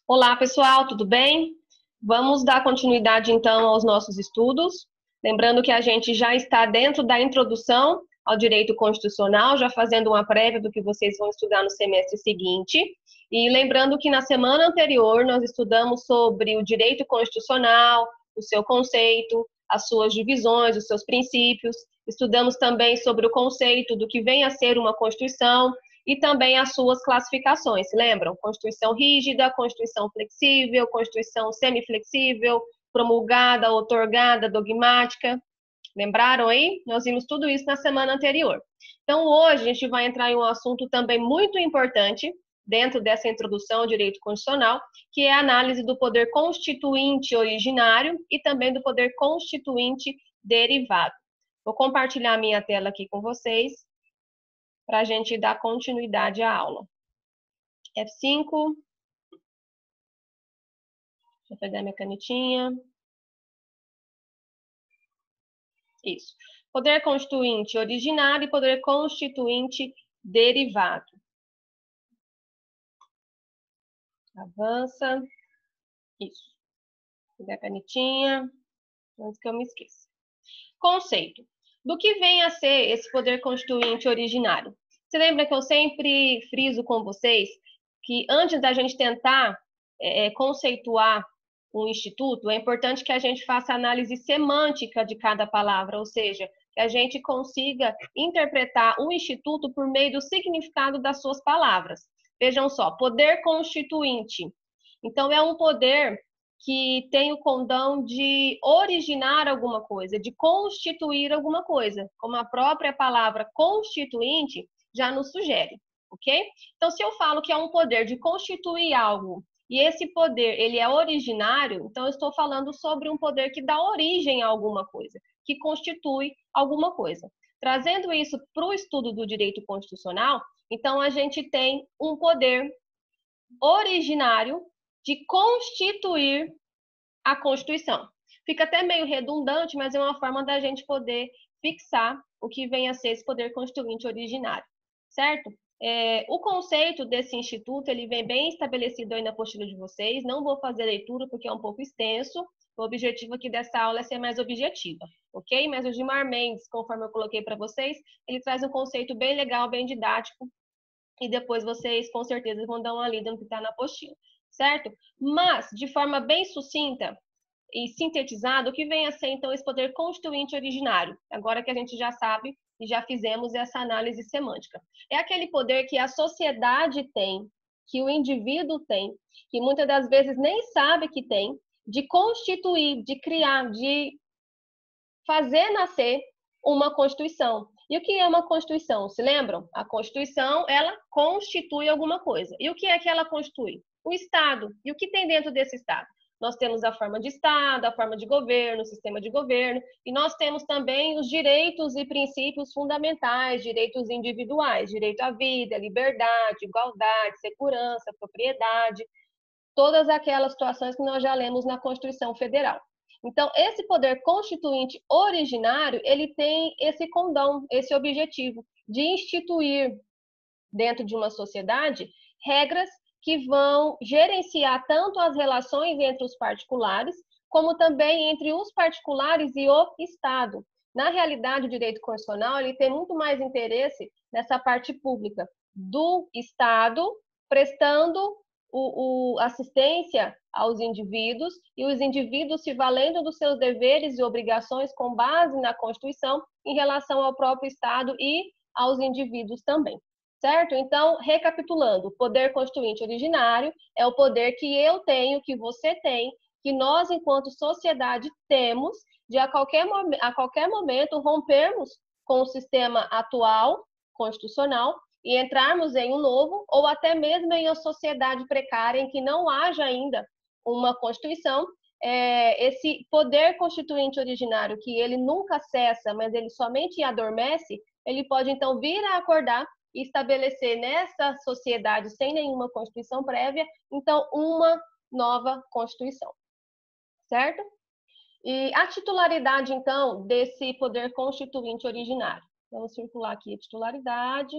Olá, pessoal, tudo bem? Vamos dar continuidade então aos nossos estudos. Lembrando que a gente já está dentro da introdução ao direito constitucional, já fazendo uma prévia do que vocês vão estudar no semestre seguinte. E lembrando que na semana anterior nós estudamos sobre o direito constitucional, o seu conceito, as suas divisões, os seus princípios. Estudamos também sobre o conceito do que vem a ser uma Constituição, e também as suas classificações, se lembram? Constituição rígida, Constituição flexível, Constituição semiflexível, promulgada, outorgada, dogmática. Lembraram aí? Nós vimos tudo isso na semana anterior. Então, hoje a gente vai entrar em um assunto também muito importante dentro dessa introdução ao direito constitucional, que é a análise do poder constituinte originário e também do poder constituinte derivado. Vou compartilhar a minha tela aqui com vocês para a gente dar continuidade à aula. F5. Deixa eu pegar minha canetinha. Isso. Poder constituinte originário e poder constituinte derivado. Avança. Isso. Pegar a canetinha, antes que eu me esqueça. Conceito. Do que vem a ser esse poder constituinte originário? Você lembra que eu sempre friso com vocês que antes da gente tentar conceituar um instituto, é importante que a gente faça análise semântica de cada palavra, ou seja, que a gente consiga interpretar o instituto por meio do significado das suas palavras. Vejam só, poder constituinte. Então, é um poder que tem o condão de originar alguma coisa, de constituir alguma coisa, como a própria palavra constituinte já nos sugere, ok? Então, se eu falo que é um poder de constituir algo, e esse poder, ele é originário, então eu estou falando sobre um poder que dá origem a alguma coisa, que constitui alguma coisa. Trazendo isso para o estudo do direito constitucional, então a gente tem um poder originário de constituir a Constituição. Fica até meio redundante, mas é uma forma da gente poder fixar o que vem a ser esse poder constituinte originário, certo? O conceito desse instituto, ele vem bem estabelecido aí na apostila de vocês, não vou fazer leitura porque é um pouco extenso, o objetivo aqui dessa aula é ser mais objetiva, ok? Mas o Gilmar Mendes, conforme eu coloquei para vocês, ele traz um conceito bem legal, bem didático, e depois vocês com certeza vão dar uma lida no que está na apostila, certo? Mas, de forma bem sucinta e sintetizada, o que vem a ser então esse poder constituinte originário? Agora que a gente já sabe e já fizemos essa análise semântica. É aquele poder que a sociedade tem, que o indivíduo tem, que muitas das vezes nem sabe que tem, de constituir, de criar, de fazer nascer uma Constituição. E o que é uma Constituição? Se lembram? A Constituição, ela constitui alguma coisa. E o que é que ela constitui? O Estado. E o que tem dentro desse Estado? Nós temos a forma de Estado, a forma de governo, o sistema de governo, e nós temos também os direitos e princípios fundamentais, direitos individuais, direito à vida, liberdade, igualdade, segurança, propriedade, todas aquelas situações que nós já lemos na Constituição Federal. Então, esse poder constituinte originário, ele tem esse condão, esse objetivo de instituir dentro de uma sociedade regras que vão gerenciar tanto as relações entre os particulares, como também entre os particulares e o Estado. Na realidade, o direito constitucional ele tem muito mais interesse nessa parte pública do Estado, prestando assistência aos indivíduos e os indivíduos se valendo dos seus deveres e obrigações com base na Constituição em relação ao próprio Estado e aos indivíduos também, certo? Então, recapitulando, o poder constituinte originário é o poder que eu tenho, que você tem, que nós, enquanto sociedade, temos de a qualquer momento rompermos com o sistema atual constitucional e entrarmos em um novo, ou até mesmo em uma sociedade precária em que não haja ainda uma Constituição, esse poder constituinte originário, que ele nunca cessa, mas ele somente adormece, ele pode então vir a acordar e estabelecer nessa sociedade, sem nenhuma Constituição prévia, então uma nova Constituição, certo? E a titularidade, então, desse poder constituinte originário. Vamos circular aqui a titularidade.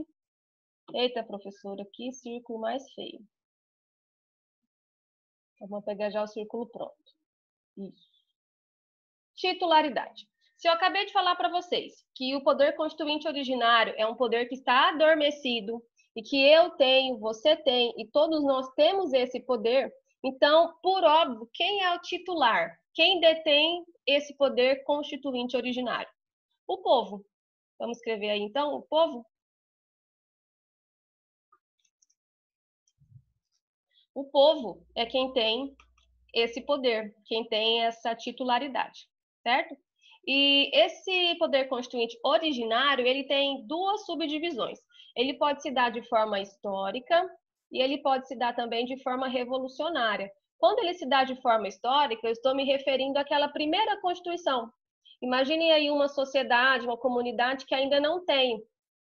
Eita, professora, que círculo mais feio. Vamos pegar já o círculo pronto. Isso. Titularidade. Se eu acabei de falar para vocês que o poder constituinte originário é um poder que está adormecido e que eu tenho, você tem e todos nós temos esse poder, então, por óbvio, quem é o titular? Quem detém esse poder constituinte originário? O povo. Vamos escrever aí, então, o povo? O povo é quem tem esse poder, quem tem essa titularidade, certo? E esse poder constituinte originário, ele tem duas subdivisões. Ele pode se dar de forma histórica e ele pode se dar também de forma revolucionária. Quando ele se dá de forma histórica, eu estou me referindo àquela primeira Constituição. Imagine aí uma sociedade, uma comunidade que ainda não tem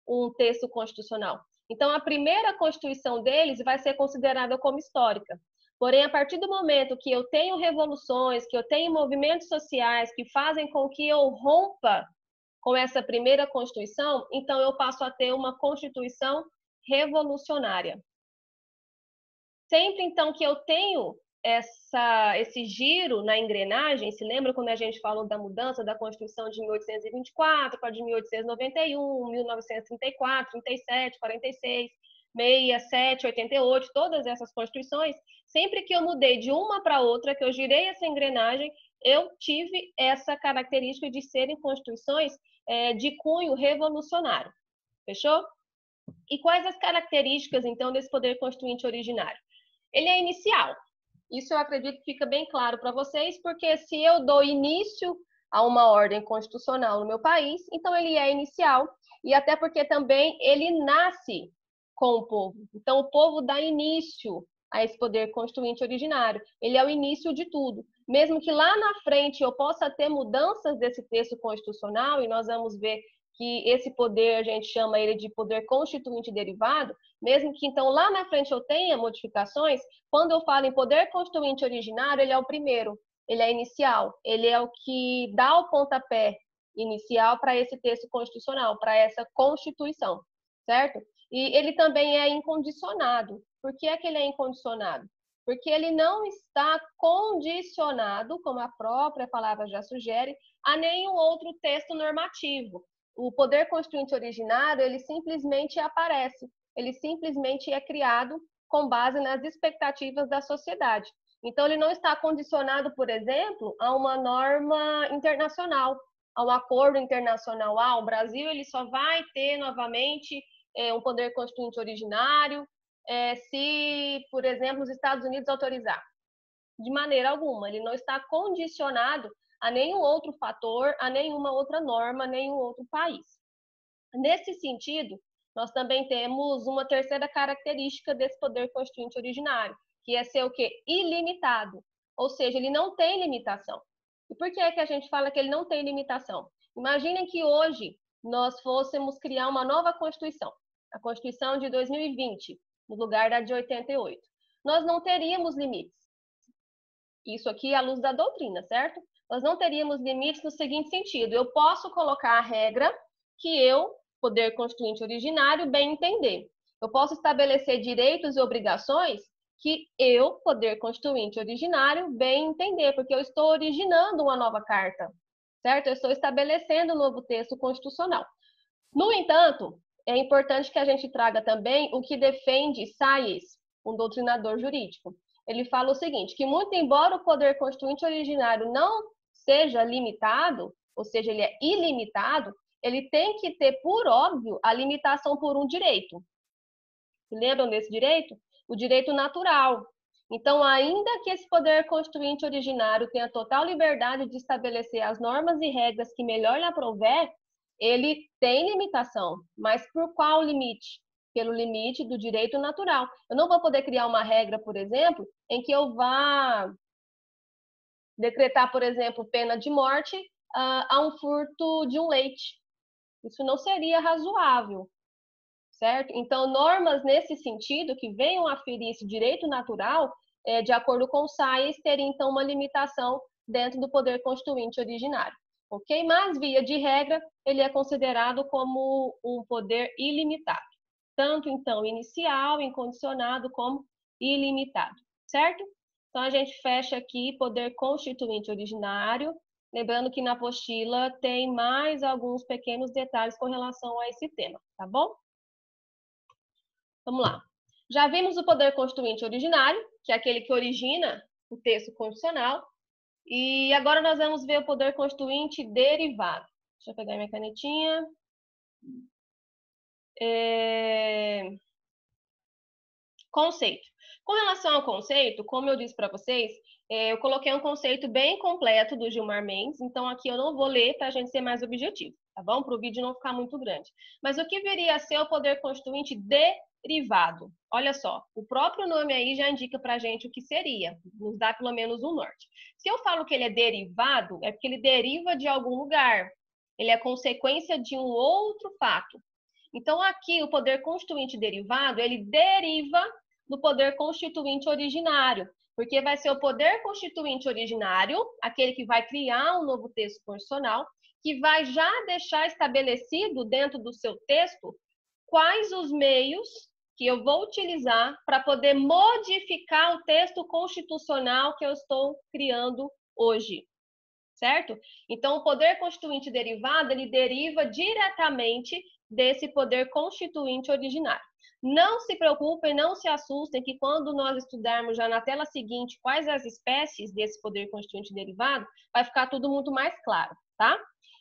um texto constitucional. Então, a primeira Constituição deles vai ser considerada como histórica. Porém, a partir do momento que eu tenho revoluções, que eu tenho movimentos sociais que fazem com que eu rompa com essa primeira Constituição, então eu passo a ter uma Constituição revolucionária. Sempre, então, que eu tenho esse giro na engrenagem, se lembra quando a gente falou da mudança da Constituição de 1824 para de 1891, 1934, 37, 46, 67, 88, todas essas constituições, sempre que eu mudei de uma para outra, que eu girei essa engrenagem, eu tive essa característica de serem constituições de cunho revolucionário. Fechou? E quais as características, então, desse poder constituinte originário? Ele é inicial. Isso eu acredito que fica bem claro para vocês, porque se eu dou início a uma ordem constitucional no meu país, então ele é inicial, e até porque também ele nasce com o povo. Então, o povo dá início a esse poder constituinte originário. Ele é o início de tudo. Mesmo que lá na frente eu possa ter mudanças desse texto constitucional, e nós vamos ver que esse poder, a gente chama ele de poder constituinte derivado, mesmo que então lá na frente eu tenha modificações, quando eu falo em poder constituinte originário, ele é o primeiro, ele é inicial, ele é o que dá o pontapé inicial para esse texto constitucional, para essa Constituição, certo? E ele também é incondicionado. Por que é que ele é incondicionado? Porque ele não está condicionado, como a própria palavra já sugere, a nenhum outro texto normativo. O poder constituinte originário, ele simplesmente aparece, ele simplesmente é criado com base nas expectativas da sociedade. Então, ele não está condicionado, por exemplo, a uma norma internacional, a um acordo internacional. O Brasil ele só vai ter novamente um poder constituinte originário se, por exemplo, os Estados Unidos autorizar. De maneira alguma, ele não está condicionado a nenhum outro fator, a nenhuma outra norma, a nenhum outro país. Nesse sentido, nós também temos uma terceira característica desse poder constituinte originário, que é ser o quê? Ilimitado. Ou seja, ele não tem limitação. E por que é que a gente fala que ele não tem limitação? Imaginem que hoje nós fôssemos criar uma nova Constituição, a Constituição de 2020, no lugar da de 88. Nós não teríamos limites. Isso aqui é à luz da doutrina, certo? Nós não teríamos limites no seguinte sentido: eu posso colocar a regra que eu, poder constituinte originário, bem entender. Eu posso estabelecer direitos e obrigações que eu, poder constituinte originário, bem entender, porque eu estou originando uma nova carta, certo? Eu estou estabelecendo um novo texto constitucional. No entanto, é importante que a gente traga também o que defende Sayes, um doutrinador jurídico. Ele fala o seguinte, que muito embora o poder constituinte originário não seja limitado, ou seja, ele é ilimitado, ele tem que ter, por óbvio, a limitação por um direito. Se lembram desse direito? O direito natural. Então, ainda que esse poder constituinte originário tenha total liberdade de estabelecer as normas e regras que melhor lhe aprouver, ele tem limitação. Mas por qual limite? Pelo limite do direito natural. Eu não vou poder criar uma regra, por exemplo, em que eu vá decretar, por exemplo, pena de morte a um furto de um leite. Isso não seria razoável, certo? Então, normas nesse sentido, que venham a ferir esse direito natural, de acordo com o Sayes, teria então uma limitação dentro do poder constituinte originário, ok? Mas, via de regra, ele é considerado como um poder ilimitado, tanto então inicial, incondicionado, como ilimitado, certo? Então, a gente fecha aqui poder constituinte originário, lembrando que na apostila tem mais alguns pequenos detalhes com relação a esse tema, tá bom? Vamos lá. Já vimos o poder constituinte originário, que é aquele que origina o texto constitucional, e agora nós vamos ver o poder constituinte derivado. Deixa eu pegar minha canetinha. Conceito. Com relação ao conceito, como eu disse para vocês, eu coloquei um conceito bem completo do Gilmar Mendes, então aqui eu não vou ler para a gente ser mais objetivo, tá bom? Para o vídeo não ficar muito grande. Mas o que viria a ser o poder constituinte derivado? Olha só, o próprio nome aí já indica para a gente o que seria, nos dá pelo menos um norte. Se eu falo que ele é derivado, é porque ele deriva de algum lugar, ele é consequência de um outro fato. Então, aqui, o poder constituinte derivado, ele deriva do poder constituinte originário, porque vai ser o poder constituinte originário, aquele que vai criar um novo texto constitucional, que vai já deixar estabelecido dentro do seu texto quais os meios que eu vou utilizar para poder modificar o texto constitucional que eu estou criando hoje, certo? Então, o poder constituinte derivado, ele deriva diretamente desse poder constituinte originário. Não se preocupem, não se assustem que quando nós estudarmos já na tela seguinte quais as espécies desse poder constituinte derivado, vai ficar tudo muito mais claro, tá?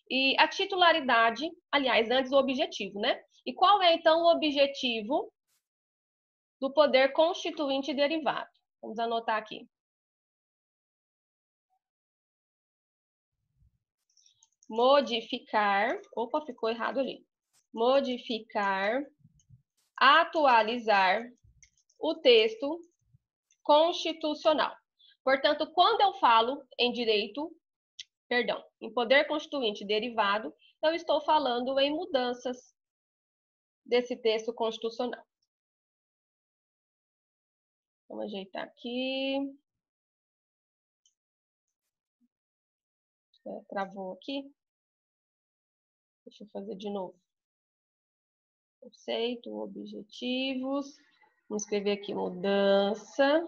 E a titularidade, aliás, antes o objetivo, né? E qual é, então, o objetivo do poder constituinte derivado? Vamos anotar aqui. Modificar, opa, ficou errado ali. Modificar, atualizar o texto constitucional. Portanto, quando eu falo em em poder constituinte derivado, eu estou falando em mudanças desse texto constitucional. Vamos ajeitar aqui. Travou aqui. Deixa eu fazer de novo. Conceito, objetivos. Vamos escrever aqui mudança.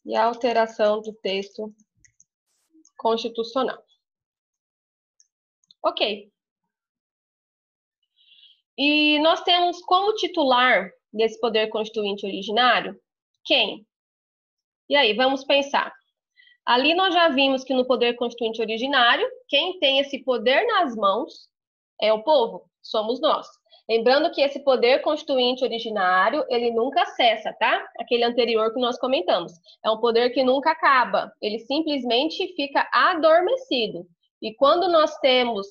E a alteração do texto constitucional. Ok. E nós temos como titular desse poder constituinte originário quem? E aí, vamos pensar. Ali nós já vimos que no poder constituinte originário, quem tem esse poder nas mãos é o povo, somos nós. Lembrando que esse poder constituinte originário, ele nunca cessa, tá? Aquele anterior que nós comentamos. É um poder que nunca acaba, ele simplesmente fica adormecido. E quando nós temos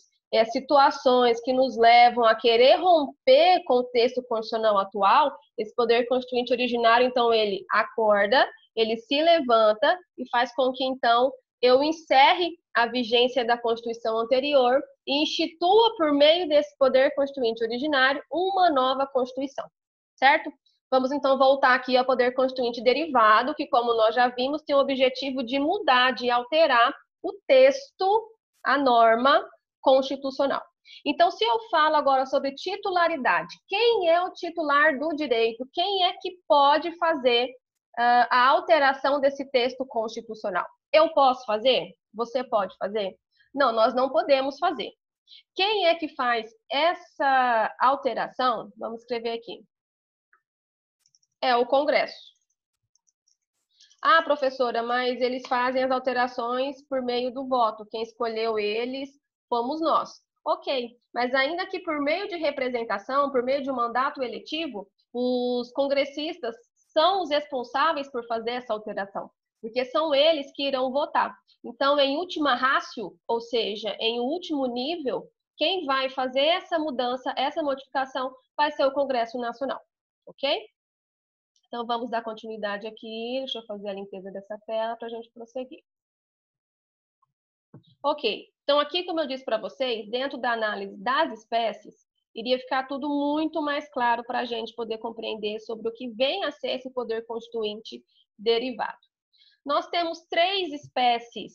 situações que nos levam a querer romper com o texto constitucional atual, esse poder constituinte originário, então, ele acorda, ele se levanta e faz com que, então, eu encerre a vigência da Constituição anterior e institua, por meio desse poder constituinte originário, uma nova Constituição, certo? Vamos, então, voltar aqui ao poder constituinte derivado, que, como nós já vimos, tem o objetivo de mudar, de alterar o texto, a norma constitucional. Então, se eu falo agora sobre titularidade, quem é o titular do direito? Quem é que pode fazer a alteração desse texto constitucional? Eu posso fazer? Você pode fazer? Não, nós não podemos fazer. Quem é que faz essa alteração? Vamos escrever aqui. É o Congresso. Ah, professora, mas eles fazem as alterações por meio do voto. Quem escolheu eles fomos nós. Ok, mas ainda que por meio de representação, por meio de um mandato eletivo, os congressistas são os responsáveis por fazer essa alteração, porque são eles que irão votar. Então, em última ratio, ou seja, em último nível, quem vai fazer essa mudança, essa modificação, vai ser o Congresso Nacional, ok? Então, vamos dar continuidade aqui. Deixa eu fazer a limpeza dessa tela para a gente prosseguir. Ok, então aqui, como eu disse para vocês, dentro da análise das espécies, iria ficar tudo muito mais claro para a gente poder compreender sobre o que vem a ser esse poder constituinte derivado. Nós temos 3 espécies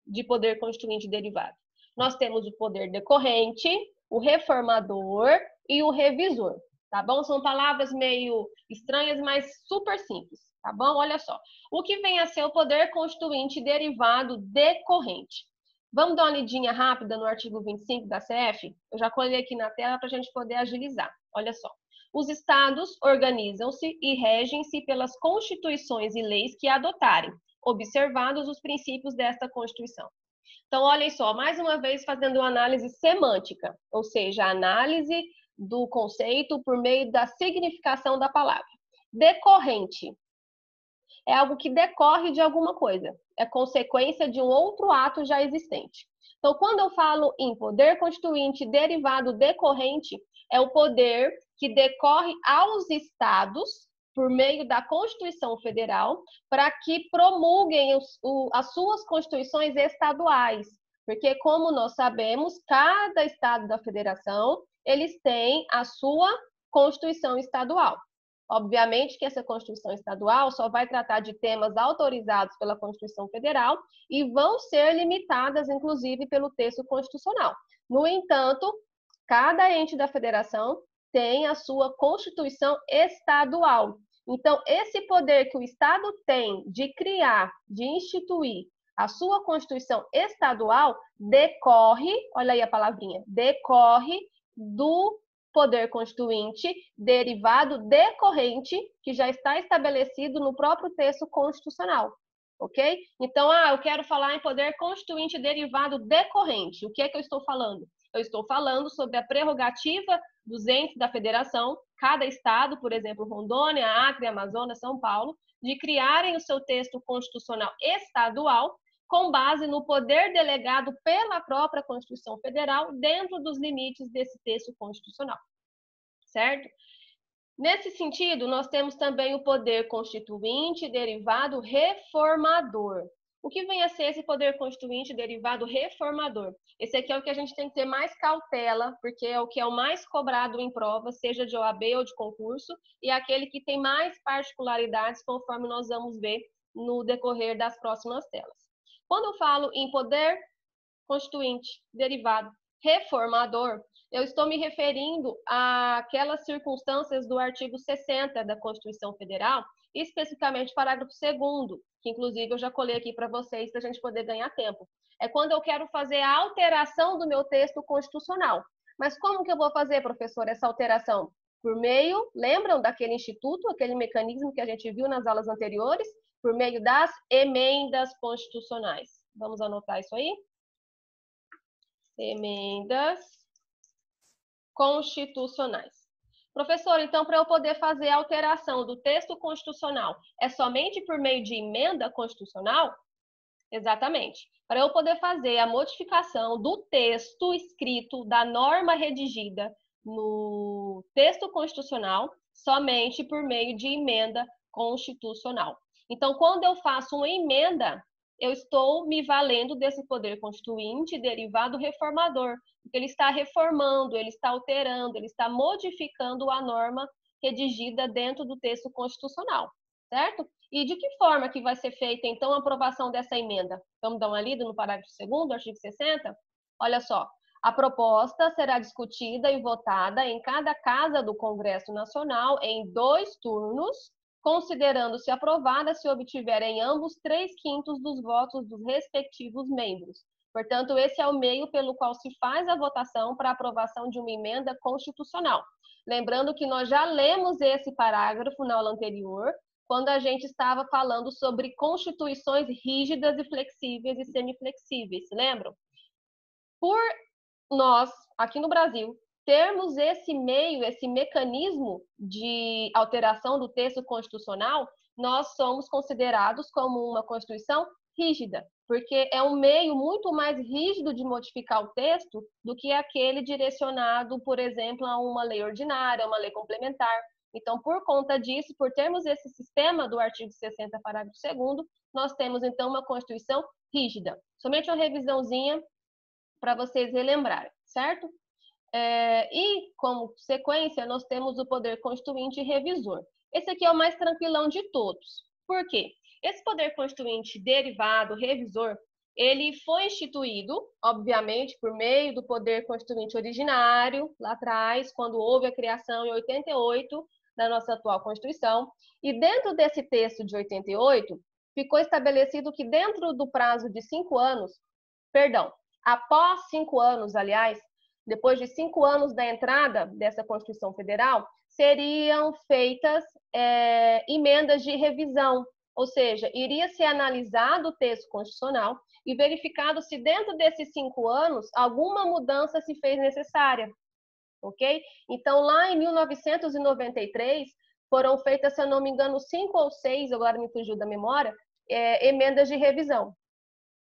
de poder constituinte derivado. Nós temos o poder decorrente, o reformador e o revisor, tá bom? São palavras meio estranhas, mas super simples, tá bom? Olha só. O que vem a ser o poder constituinte derivado decorrente? Vamos dar uma lidinha rápida no artigo 25 da CF? Eu já colei aqui na tela para a gente poder agilizar. Olha só. Os estados organizam-se e regem-se pelas constituições e leis que adotarem, observados os princípios desta Constituição. Então, olhem só, mais uma vez fazendo uma análise semântica, ou seja, a análise do conceito por meio da significação da palavra. Decorrente é algo que decorre de alguma coisa, é consequência de um outro ato já existente. Então, quando eu falo em poder constituinte derivado decorrente, é o poder que decorre aos estados por meio da Constituição Federal para que promulguem as suas constituições estaduais. Porque, como nós sabemos, cada estado da federação, eles têm a sua Constituição estadual. Obviamente que essa Constituição estadual só vai tratar de temas autorizados pela Constituição Federal e vão ser limitadas, inclusive, pelo texto constitucional. No entanto, cada ente da federação tem a sua Constituição estadual. Então, esse poder que o Estado tem de criar, de instituir a sua Constituição estadual, decorre, olha aí a palavrinha, decorre do poder constituinte derivado decorrente, que já está estabelecido no próprio texto constitucional, ok? Então, eu quero falar em poder constituinte derivado decorrente. O que é que eu estou falando? Eu estou falando sobre a prerrogativa dos entes da federação, cada estado, por exemplo, Rondônia, Acre, Amazonas, São Paulo, de criarem o seu texto constitucional estadual com base no poder delegado pela própria Constituição Federal dentro dos limites desse texto constitucional, certo? Nesse sentido, nós temos também o poder constituinte derivado reformador. O que vem a ser esse poder constituinte derivado reformador? Esse aqui é o que a gente tem que ter mais cautela, porque é o que é o mais cobrado em prova, seja de OAB ou de concurso, e é aquele que tem mais particularidades, conforme nós vamos ver no decorrer das próximas telas. Quando eu falo em poder constituinte derivado reformador, eu estou me referindo àquelas circunstâncias do artigo 60 da Constituição Federal, especificamente o parágrafo 2º, que inclusive eu já colei aqui para vocês para a gente poder ganhar tempo. É quando eu quero fazer a alteração do meu texto constitucional. Mas como que eu vou fazer, professor, essa alteração? Por meio, lembram daquele instituto, aquele mecanismo que a gente viu nas aulas anteriores? Por meio das emendas constitucionais. Vamos anotar isso aí? Emendas constitucionais. Professor, então, para eu poder fazer a alteração do texto constitucional, é somente por meio de emenda constitucional? Exatamente. Para eu poder fazer a modificação do texto escrito, da norma redigida no texto constitucional, somente por meio de emenda constitucional. Então, quando eu faço uma emenda, eu estou me valendo desse poder constituinte derivado reformador, porque ele está reformando, ele está alterando, ele está modificando a norma redigida dentro do texto constitucional, certo? E de que forma que vai ser feita, então, a aprovação dessa emenda? Vamos dar uma lida no parágrafo 2º, artigo 60? Olha só, a proposta será discutida e votada em cada casa do Congresso Nacional em 2 turnos, considerando-se aprovada se obtiver em ambos 3/5 dos votos dos respectivos membros. Portanto, esse é o meio pelo qual se faz a votação para a aprovação de uma emenda constitucional. Lembrando que nós já lemos esse parágrafo na aula anterior, quando a gente estava falando sobre constituições rígidas e flexíveis e semiflexíveis, se lembram? Por nós, aqui no Brasil, termos esse meio, esse mecanismo de alteração do texto constitucional, nós somos considerados como uma Constituição rígida, porque é um meio muito mais rígido de modificar o texto do que aquele direcionado, por exemplo, a uma lei ordinária, uma lei complementar. Então, por conta disso, por termos esse sistema do artigo 60, parágrafo 2º, nós temos, então, uma Constituição rígida. Somente uma revisãozinha para vocês relembrarem, certo? E, como sequência, nós temos o poder constituinte e revisor. Esse aqui é o mais tranquilão de todos. Por quê? Esse poder constituinte derivado, revisor, ele foi instituído, obviamente, por meio do poder constituinte originário, lá atrás, quando houve a criação em 88 da nossa atual Constituição. E dentro desse texto de 88, ficou estabelecido que dentro do prazo de 5 anos, perdão, após 5 anos, aliás, depois de 5 anos da entrada dessa Constituição Federal, seriam feitas emendas de revisão, ou seja, iria ser analisado o texto constitucional e verificado se dentro desses 5 anos alguma mudança se fez necessária, ok? Então, lá em 1993, foram feitas, se eu não me engano, 5 ou 6, agora me fugiu da memória, emendas de revisão.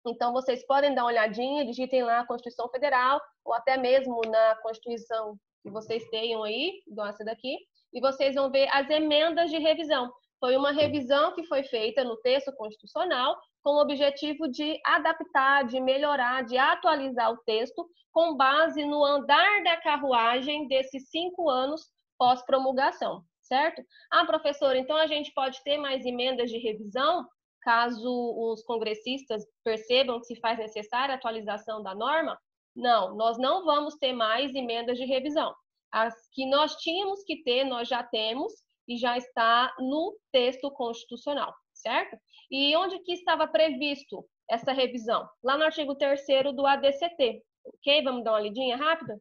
Então, vocês podem dar uma olhadinha, digitem lá a Constituição Federal, ou até mesmo na Constituição que vocês tenham aí, igual essa daqui, e vocês vão ver as emendas de revisão. Foi uma revisão que foi feita no texto constitucional com o objetivo de adaptar, de melhorar, de atualizar o texto com base no andar da carruagem desses 5 anos pós-promulgação, certo? Ah, professora, então a gente pode ter mais emendas de revisão? Caso os congressistas percebam que se faz necessária a atualização da norma? Não, nós não vamos ter mais emendas de revisão. As que nós tínhamos que ter, nós já temos e já está no texto constitucional, certo? E onde que estava previsto essa revisão? Lá no artigo 3º do ADCT, ok? Vamos dar uma lidinha rápida?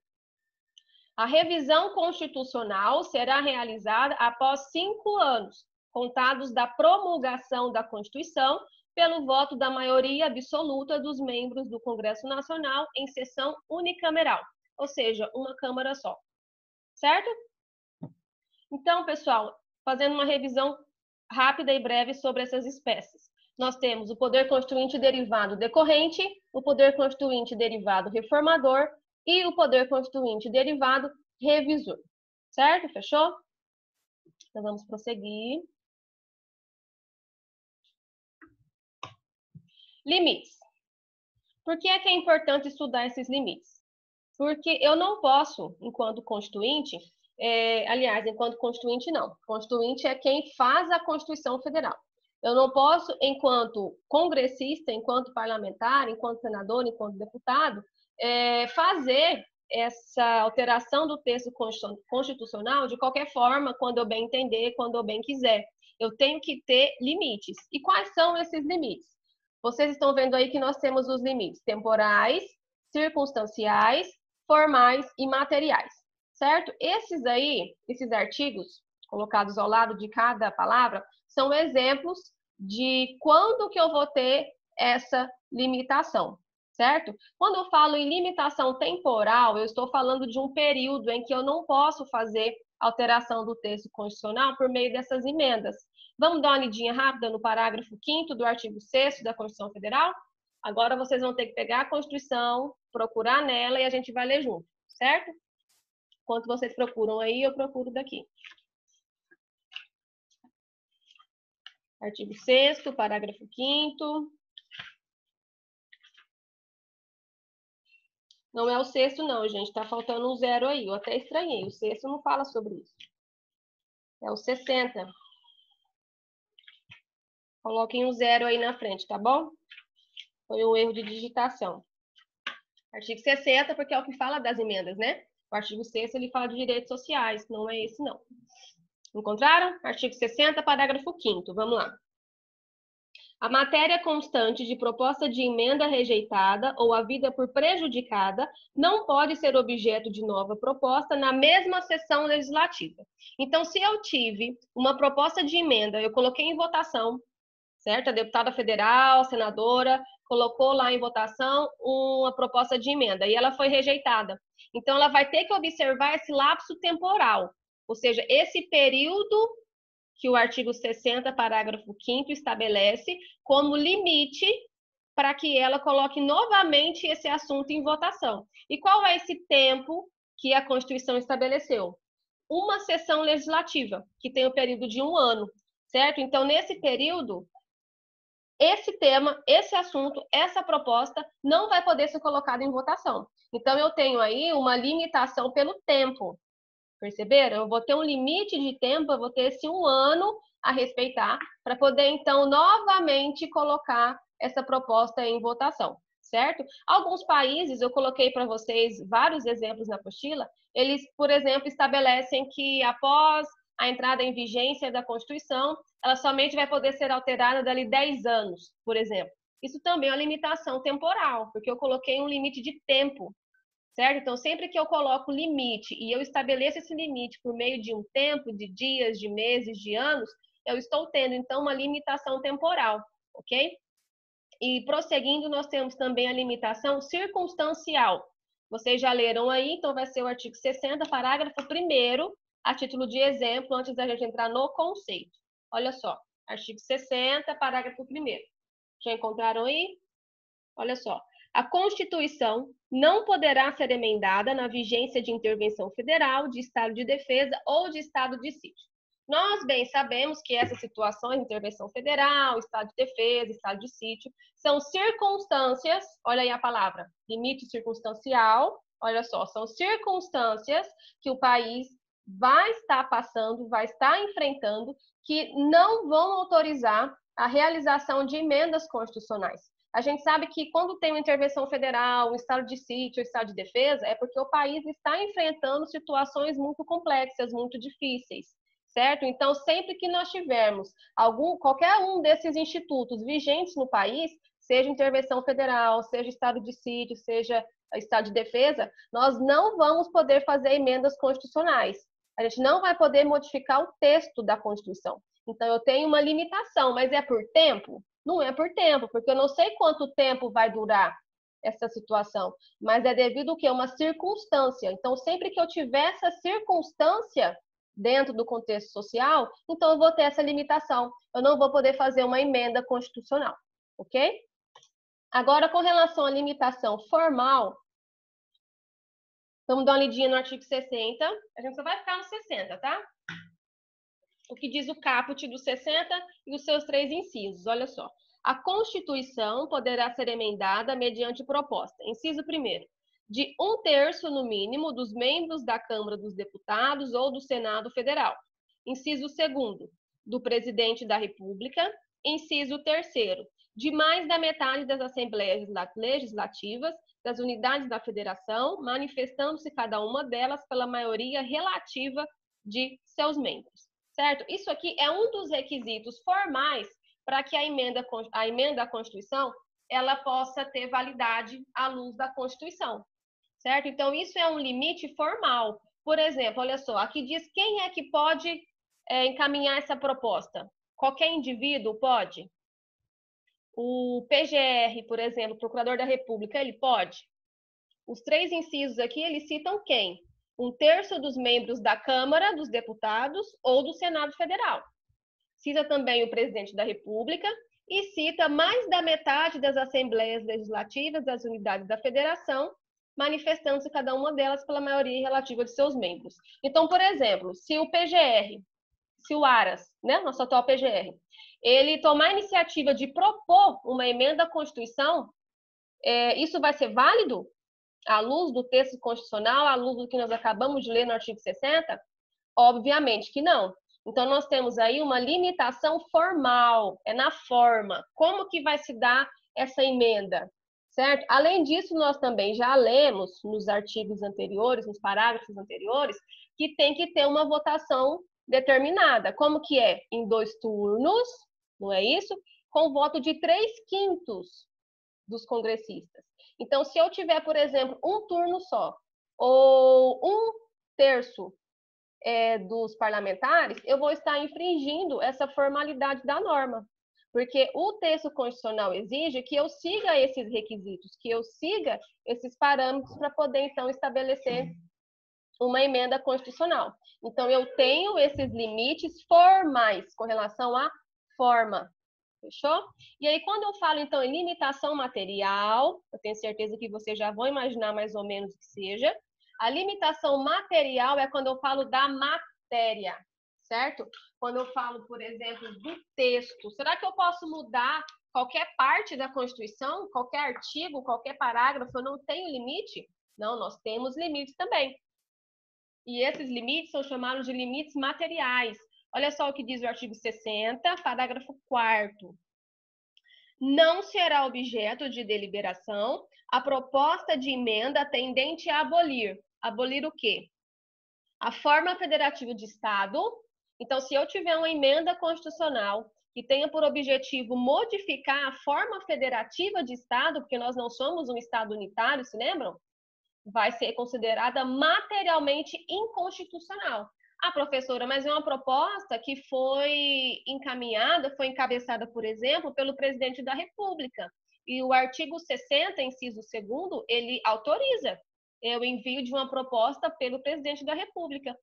A revisão constitucional será realizada após 5 anos, contados da promulgação da Constituição, pelo voto da maioria absoluta dos membros do Congresso Nacional em sessão unicameral, ou seja, uma Câmara só. Certo? Então, pessoal, fazendo uma revisão rápida e breve sobre essas espécies. Nós temos o poder constituinte derivado decorrente, o poder constituinte derivado reformador e o poder constituinte derivado revisor. Certo? Fechou? Então, vamos prosseguir. Limites. Por que é importante estudar esses limites? Porque eu não posso, enquanto constituinte, aliás, enquanto constituinte não. Constituinte é quem faz a Constituição Federal. Eu não posso, enquanto congressista, enquanto parlamentar, enquanto senador, enquanto deputado, fazer essa alteração do texto constitucional de qualquer forma, quando eu bem entender, quando eu bem quiser. Eu tenho que ter limites. E quais são esses limites? Vocês estão vendo aí que nós temos os limites temporais, circunstanciais, formais e materiais, certo? Esses artigos, colocados ao lado de cada palavra, são exemplos de quando que eu vou ter essa limitação, certo? Quando eu falo em limitação temporal, eu estou falando de um período em que eu não posso fazer alteração do texto constitucional por meio dessas emendas. Vamos dar uma lidinha rápida no parágrafo 5º do artigo 6º da Constituição Federal? Agora vocês vão ter que pegar a Constituição, procurar nela e a gente vai ler junto, certo? Enquanto vocês procuram aí, eu procuro daqui. Artigo 6º, parágrafo 5º. Não é o 6º não, gente. Tá faltando um 0 aí. Eu até estranhei. O 6º não fala sobre isso. É o 60. Coloquem um 0 aí na frente, tá bom? Foi um erro de digitação. Artigo 60, porque é o que fala das emendas, né? O artigo 6º, ele fala de direitos sociais. Não é esse, não. Encontraram? Artigo 60, parágrafo 5º. Vamos lá. A matéria constante de proposta de emenda rejeitada ou havida por prejudicada não pode ser objeto de nova proposta na mesma sessão legislativa. Então, se eu tive uma proposta de emenda, eu coloquei em votação, certo? A deputada federal, senadora, colocou lá em votação uma proposta de emenda e ela foi rejeitada. Então, ela vai ter que observar esse lapso temporal, ou seja, esse período que o artigo 60, parágrafo 5º, estabelece como limite para que ela coloque novamente esse assunto em votação. E qual é esse tempo que a Constituição estabeleceu? Uma sessão legislativa, que tem o período de 1 ano, certo? Então, nesse período, esse tema, esse assunto, essa proposta não vai poder ser colocada em votação. Então, eu tenho aí uma limitação pelo tempo. Perceberam? Eu vou ter um limite de tempo, eu vou ter esse 1 ano a respeitar, para poder, então, novamente colocar essa proposta em votação, certo? Alguns países, eu coloquei para vocês vários exemplos na apostila, eles, por exemplo, estabelecem que após a entrada em vigência da Constituição, ela somente vai poder ser alterada dali 10 anos, por exemplo. Isso também é uma limitação temporal, porque eu coloquei um limite de tempo, certo? Então, sempre que eu coloco limite e eu estabeleço esse limite por meio de um tempo, de dias, de meses, de anos, eu estou tendo, então, uma limitação temporal, ok? E prosseguindo, nós temos também a limitação circunstancial. Vocês já leram aí, então vai ser o artigo 60, parágrafo 1º, a título de exemplo, antes da gente entrar no conceito. Olha só, artigo 60, parágrafo 1º. Já encontraram aí? Olha só. A Constituição não poderá ser emendada na vigência de intervenção federal, de estado de defesa ou de estado de sítio. Nós bem sabemos que essas situações, intervenção federal, estado de defesa, estado de sítio, são circunstâncias, olha aí a palavra, limite circunstancial, olha só, são circunstâncias que o país vai estar passando, vai estar enfrentando, que não vão autorizar a realização de emendas constitucionais. A gente sabe que quando tem uma intervenção federal, um estado de sítio, um estado de defesa, é porque o país está enfrentando situações muito complexas, muito difíceis, certo? Então, sempre que nós tivermos qualquer um desses institutos vigentes no país, seja intervenção federal, seja estado de sítio, seja estado de defesa, nós não vamos poder fazer emendas constitucionais. A gente não vai poder modificar o texto da Constituição. Então, eu tenho uma limitação, mas é por tempo? Não é por tempo, porque eu não sei quanto tempo vai durar essa situação, mas é devido ao que? Uma circunstância. Então, sempre que eu tiver essa circunstância dentro do contexto social, então eu vou ter essa limitação. Eu não vou poder fazer uma emenda constitucional, ok? Agora, com relação à limitação formal, vamos dar uma lidinha no artigo 60. A gente só vai ficar no 60, tá? O que diz o caput do 60 e os seus 3 incisos. Olha só. A Constituição poderá ser emendada mediante proposta. Inciso 1º. De 1/3, no mínimo, dos membros da Câmara dos Deputados ou do Senado Federal. Inciso 2º. Do Presidente da República. Inciso 3º. De mais da metade das Assembleias Legislativas das unidades da Federação, manifestando-se cada uma delas pela maioria relativa de seus membros. Certo? Isso aqui é um dos requisitos formais para que a emenda à Constituição ela possa ter validade à luz da Constituição. Certo? Então, isso é um limite formal. Por exemplo, olha só, aqui diz quem é que pode encaminhar essa proposta. Qualquer indivíduo pode? O PGR, por exemplo, Procurador da República, ele pode? Os 3 incisos aqui, eles citam quem? 1/3 dos membros da Câmara dos Deputados ou do Senado Federal. Cita também o Presidente da República e cita mais da metade das Assembleias Legislativas das unidades da Federação, manifestando-se cada uma delas pela maioria relativa de seus membros. Então, por exemplo, se o PGR, se o Aras, né, nosso atual PGR, ele tomar a iniciativa de propor uma emenda à Constituição, isso vai ser válido? À luz do texto constitucional, à luz do que nós acabamos de ler no artigo 60? Obviamente que não. Então, nós temos aí uma limitação formal, é na forma. Como que vai se dar essa emenda? Certo? Além disso, nós também já lemos nos artigos anteriores, nos parágrafos anteriores, que tem que ter uma votação determinada. Como que é? Em 2 turnos, não é isso? Com voto de 3/5 dos congressistas. Então, se eu tiver, por exemplo, um turno só, ou 1/3 dos parlamentares, eu vou estar infringindo essa formalidade da norma. Porque o texto constitucional exige que eu siga esses requisitos, que eu siga esses parâmetros para poder, então, estabelecer uma emenda constitucional. Então, eu tenho esses limites formais com relação à forma. Fechou? E aí, quando eu falo, então, em limitação material, eu tenho certeza que vocês já vão imaginar mais ou menos o que seja. A limitação material é quando eu falo da matéria, certo? Quando eu falo, por exemplo, do texto. Será que eu posso mudar qualquer parte da Constituição, qualquer artigo, qualquer parágrafo? Eu não tenho limite? Não, nós temos limites também. E esses limites são chamados de limites materiais. Olha só o que diz o artigo 60, parágrafo 4º. Não será objeto de deliberação a proposta de emenda tendente a abolir. Abolir o quê? A forma federativa de Estado. Então, se eu tiver uma emenda constitucional que tenha por objetivo modificar a forma federativa de Estado, porque nós não somos um Estado unitário, se lembram? Vai ser considerada materialmente inconstitucional. Ah, professora, mas é uma proposta que foi encaminhada, foi encabeçada, por exemplo, pelo presidente da República. E o artigo 60, inciso 2º, ele autoriza o envio de uma proposta pelo presidente da República.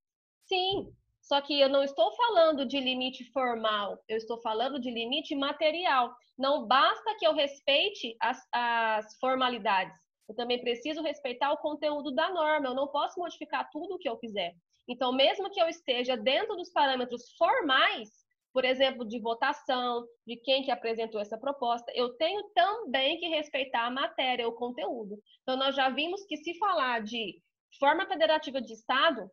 Sim, só que eu não estou falando de limite formal, eu estou falando de limite material. Não basta que eu respeite as formalidades, eu também preciso respeitar o conteúdo da norma, eu não posso modificar tudo o que eu quiser. Então, mesmo que eu esteja dentro dos parâmetros formais, por exemplo, de votação, de quem que apresentou essa proposta, eu tenho também que respeitar a matéria, o conteúdo. Então, nós já vimos que se falar de forma federativa de Estado,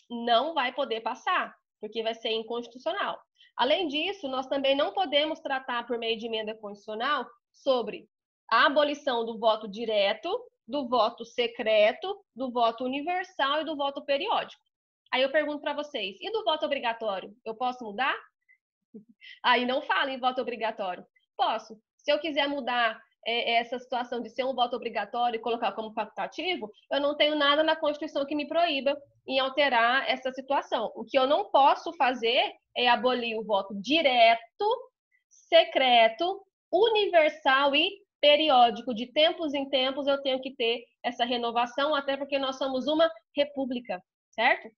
não vai poder passar, porque vai ser inconstitucional. Além disso, nós também não podemos tratar por meio de emenda constitucional sobre a abolição do voto direto, do voto secreto, do voto universal e do voto periódico. Aí eu pergunto para vocês, e do voto obrigatório? Eu posso mudar? Aí não fala em voto obrigatório. Posso. Se eu quiser mudar essa situação de ser um voto obrigatório e colocar como facultativo, eu não tenho nada na Constituição que me proíba em alterar essa situação. O que eu não posso fazer é abolir o voto direto, secreto, universal e periódico. De tempos em tempos eu tenho que ter essa renovação, até porque nós somos uma república, certo?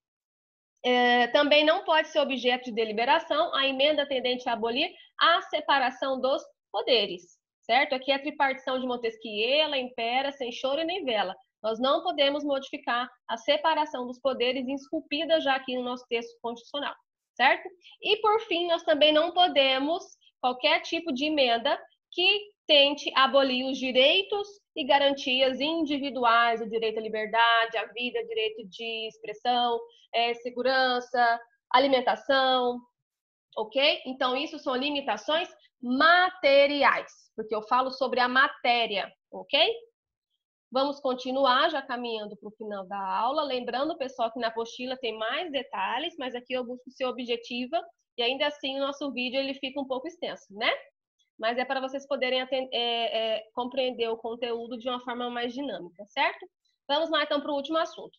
Também não pode ser objeto de deliberação a emenda tendente a abolir a separação dos poderes, certo? Aqui é a tripartição de Montesquieu, ela impera sem choro e nem vela. Nós não podemos modificar a separação dos poderes esculpida já aqui no nosso texto constitucional, certo? E, por fim, nós também não podemos qualquer tipo de emenda que tente abolir os direitos e garantias individuais, o direito à liberdade, à vida, direito de expressão, segurança, alimentação, ok? Então, isso são limitações materiais, porque eu falo sobre a matéria, ok? Vamos continuar já caminhando para o final da aula. Lembrando, pessoal, que na apostila tem mais detalhes, mas aqui eu busco ser objetiva e ainda assim o nosso vídeo ele fica um pouco extenso, né? Mas é para vocês poderem compreender o conteúdo de uma forma mais dinâmica, certo? Vamos lá, então, para o último assunto.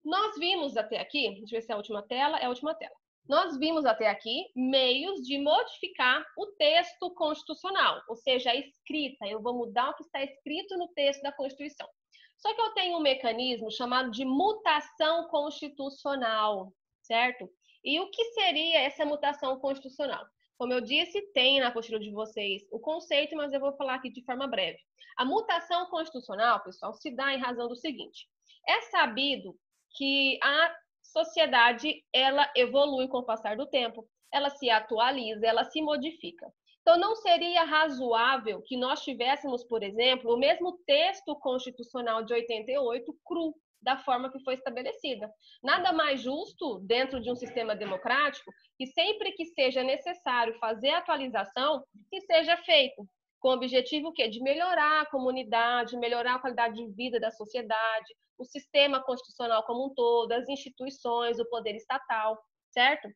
Nós vimos até aqui, deixa eu ver se é a última tela, é a última tela. Nós vimos até aqui meios de modificar o texto constitucional, ou seja, a escrita. Eu vou mudar o que está escrito no texto da Constituição. Só que eu tenho um mecanismo chamado de mutação constitucional, certo? E o que seria essa mutação constitucional? Como eu disse, tem na apostila de vocês o conceito, mas eu vou falar aqui de forma breve. A mutação constitucional, pessoal, se dá em razão do seguinte: é sabido que a sociedade ela evolui com o passar do tempo, ela se atualiza, ela se modifica. Então, não seria razoável que nós tivéssemos, por exemplo, o mesmo texto constitucional de 88 cru, da forma que foi estabelecida. Nada mais justo, dentro de um sistema democrático, que sempre que seja necessário fazer atualização, que seja feito. Com o objetivo quê? De melhorar a comunidade, melhorar a qualidade de vida da sociedade, o sistema constitucional como um todo, as instituições, o poder estatal, certo?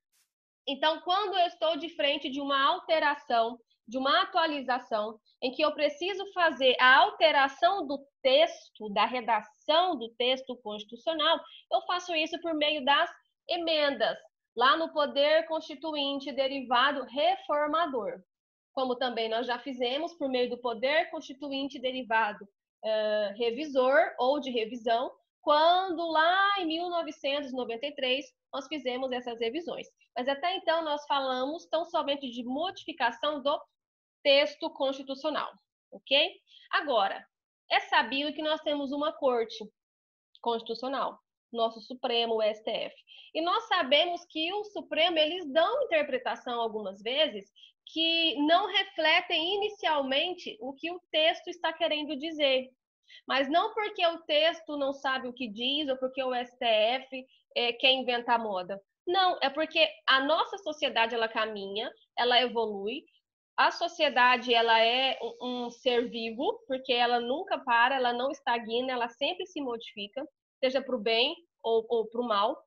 Então, quando eu estou de frente de uma alteração, de uma atualização, em que eu preciso fazer a alteração do texto, da redação do texto constitucional, eu faço isso por meio das emendas, lá no Poder Constituinte derivado reformador. Como também nós já fizemos por meio do Poder Constituinte derivado revisor ou de revisão, quando lá em 1993 nós fizemos essas revisões. Mas até então nós falamos tão somente de modificação do texto constitucional, ok? Agora, é sabido que nós temos uma corte constitucional, nosso Supremo, o STF. E nós sabemos que o Supremo, eles dão interpretação algumas vezes que não refletem inicialmente o que o texto está querendo dizer. Mas não porque o texto não sabe o que diz ou porque o STF quer inventar moda. Não, é porque a nossa sociedade ela caminha, ela evolui. A sociedade ela é um ser vivo, porque ela nunca para, ela não estagna, ela sempre se modifica, seja para o bem ou para o mal.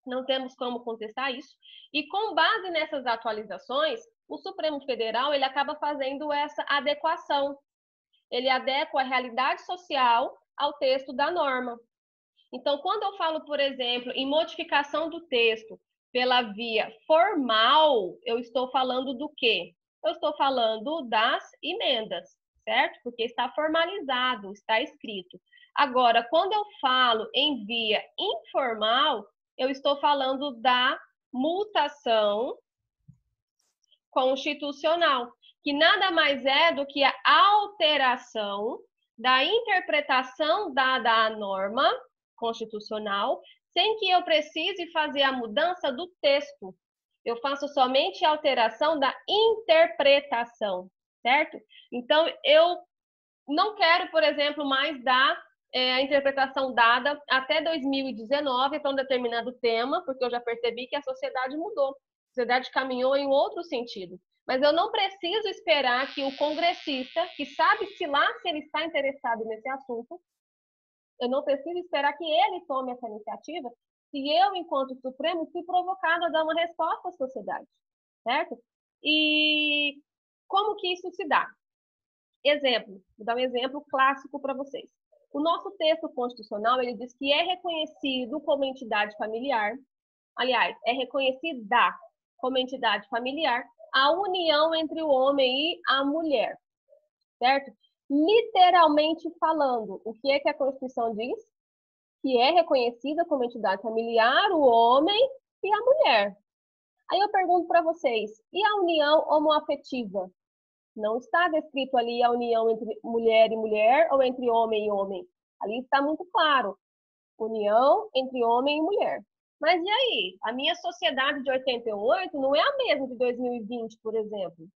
Não temos como contestar isso. E com base nessas atualizações, o Supremo Federal ele acaba fazendo essa adequação. Ele adequa a realidade social ao texto da norma. Então, quando eu falo, por exemplo, em modificação do texto pela via formal, eu estou falando do quê? Eu estou falando das emendas, certo? Porque está formalizado, está escrito. Agora, quando eu falo em via informal, eu estou falando da mutação constitucional, que nada mais é do que a alteração da interpretação dada à norma constitucional, sem que eu precise fazer a mudança do texto. Eu faço somente a alteração da interpretação, certo? Então, eu não quero, por exemplo, mais dar a interpretação dada até 2019 para um determinado tema, porque eu já percebi que a sociedade mudou. A sociedade caminhou em outro sentido. Mas eu não preciso esperar que o congressista, que sabe-se lá se ele está interessado nesse assunto, eu não preciso esperar que ele tome essa iniciativa, se eu, enquanto Supremo, fui provocado a dar uma resposta à sociedade, certo? E como que isso se dá? Exemplo, vou dar um exemplo clássico para vocês. O nosso texto constitucional, ele diz que é reconhecido como entidade familiar, aliás, é reconhecida como entidade familiar a união entre o homem e a mulher, certo? Literalmente falando, o que é que a Constituição diz? Que é reconhecida como entidade familiar o homem e a mulher. Aí eu pergunto para vocês, e a união homoafetiva? Não está descrito ali a união entre mulher e mulher ou entre homem e homem. Ali está muito claro, união entre homem e mulher. Mas e aí? A minha sociedade de 88 não é a mesma de 2020, por exemplo.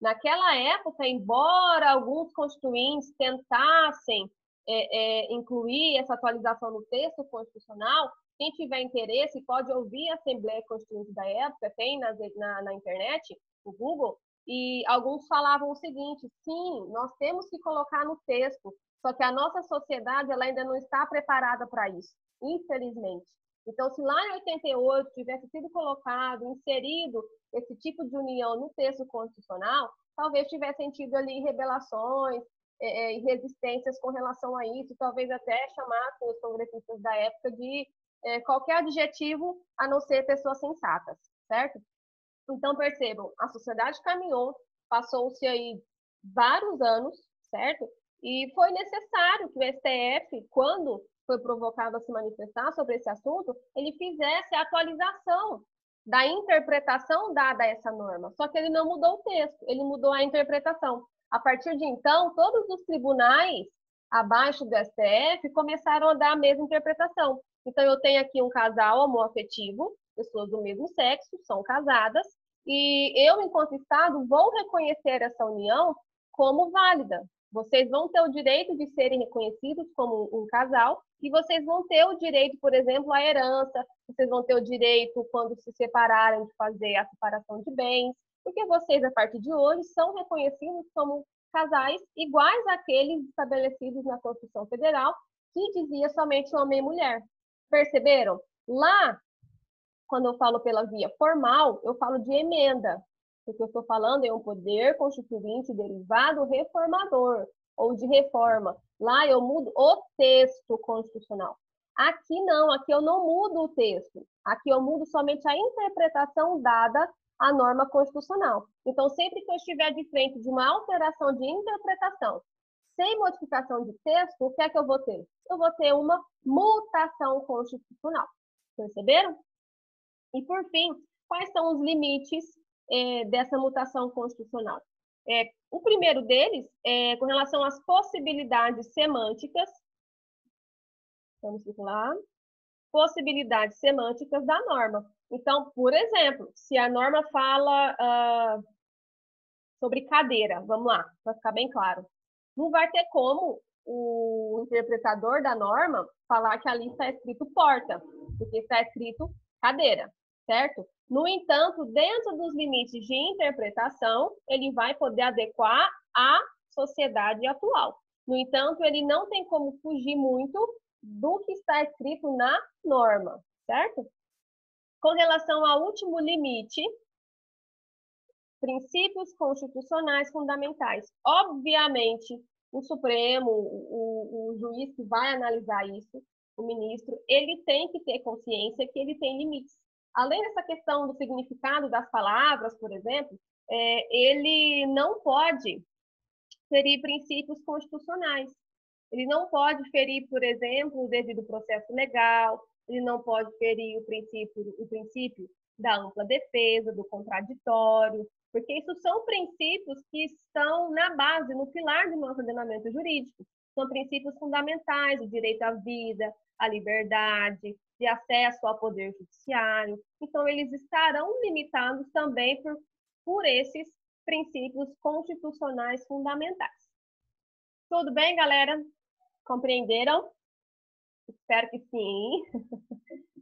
Naquela época, embora alguns constituintes tentassem incluir essa atualização no texto constitucional, quem tiver interesse pode ouvir a Assembleia Constituinte da época, tem na internet, no Google, e alguns falavam o seguinte: sim, nós temos que colocar no texto, só que a nossa sociedade ela ainda não está preparada para isso, infelizmente. Então, se lá em 88 tivesse sido colocado, inserido esse tipo de união no texto constitucional, talvez tivessem tido ali rebelações e resistências com relação a isso, talvez até chamassem os congressistas da época de qualquer adjetivo a não ser pessoas sensatas, certo? Então, percebam, a sociedade caminhou, passou-se aí vários anos, certo? E foi necessário que o STF, quando foi provocado a se manifestar sobre esse assunto, ele fizesse a atualização da interpretação dada a essa norma. Só que ele não mudou o texto, ele mudou a interpretação. A partir de então, todos os tribunais abaixo do STF começaram a dar a mesma interpretação. Então, eu tenho aqui um casal homoafetivo, pessoas do mesmo sexo, são casadas, e eu, enquanto Estado, vou reconhecer essa união como válida. Vocês vão ter o direito de serem reconhecidos como um casal e vocês vão ter o direito, por exemplo, à herança, vocês vão ter o direito, quando se separarem, de fazer a separação de bens, porque vocês, a partir de hoje, são reconhecidos como casais iguais àqueles estabelecidos na Constituição Federal, que dizia somente homem e mulher. Perceberam? Lá, quando eu falo pela via formal, eu falo de emenda, porque eu estou falando é um poder constituinte derivado reformador, ou de reforma. Lá eu mudo o texto constitucional. Aqui não, aqui eu não mudo o texto. Aqui eu mudo somente a interpretação dada à norma constitucional. Então, sempre que eu estiver de frente de uma alteração de interpretação, sem modificação de texto, o que é que eu vou ter? Eu vou ter uma mutação constitucional. Perceberam? E, por fim, quais são os limites dessa mutação constitucional? O primeiro deles é com relação às possibilidades semânticas. Vamos lá. Possibilidades semânticas da norma. Então, por exemplo, se a norma fala sobre cadeira, vamos lá, para ficar bem claro. Não vai ter como o interpretador da norma falar que ali está escrito porta, porque está escrito cadeira, certo? No entanto, dentro dos limites de interpretação, ele vai poder adequar à sociedade atual. No entanto, ele não tem como fugir muito do que está escrito na norma, certo? Com relação ao último limite, princípios constitucionais fundamentais. Obviamente, o Supremo, o juiz que vai analisar isso, o ministro, ele tem que ter consciência que ele tem limites. Além dessa questão do significado das palavras, por exemplo, ele não pode ferir princípios constitucionais. Ele não pode ferir, por exemplo, o devido processo legal, ele não pode ferir o princípio da ampla defesa, do contraditório, porque isso são princípios que estão na base, no pilar do nosso ordenamento jurídico. São princípios fundamentais, o direito à vida, à liberdade, de acesso ao poder judiciário. Então, eles estarão limitados também por esses princípios constitucionais fundamentais. Tudo bem, galera? Compreenderam? Espero que sim.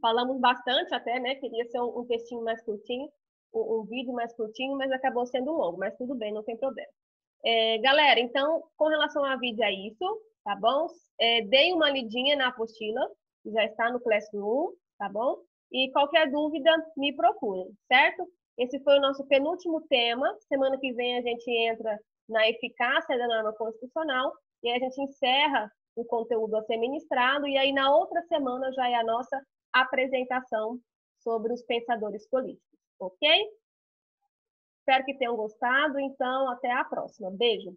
Falamos bastante até, né? Queria ser um textinho mais curtinho, um vídeo mais curtinho, mas acabou sendo longo. Mas tudo bem, não tem problema. Galera, então, com relação ao vídeo é isso, tá bom? Deem uma lidinha na apostila, que já está no Classroom, tá bom? E qualquer dúvida, me procurem, certo? Esse foi o nosso penúltimo tema. Semana que vem a gente entra na eficácia da norma constitucional e aí a gente encerra o conteúdo a ser ministrado e aí na outra semana já é a nossa apresentação sobre os pensadores políticos, ok? Espero que tenham gostado, então até a próxima. Beijo!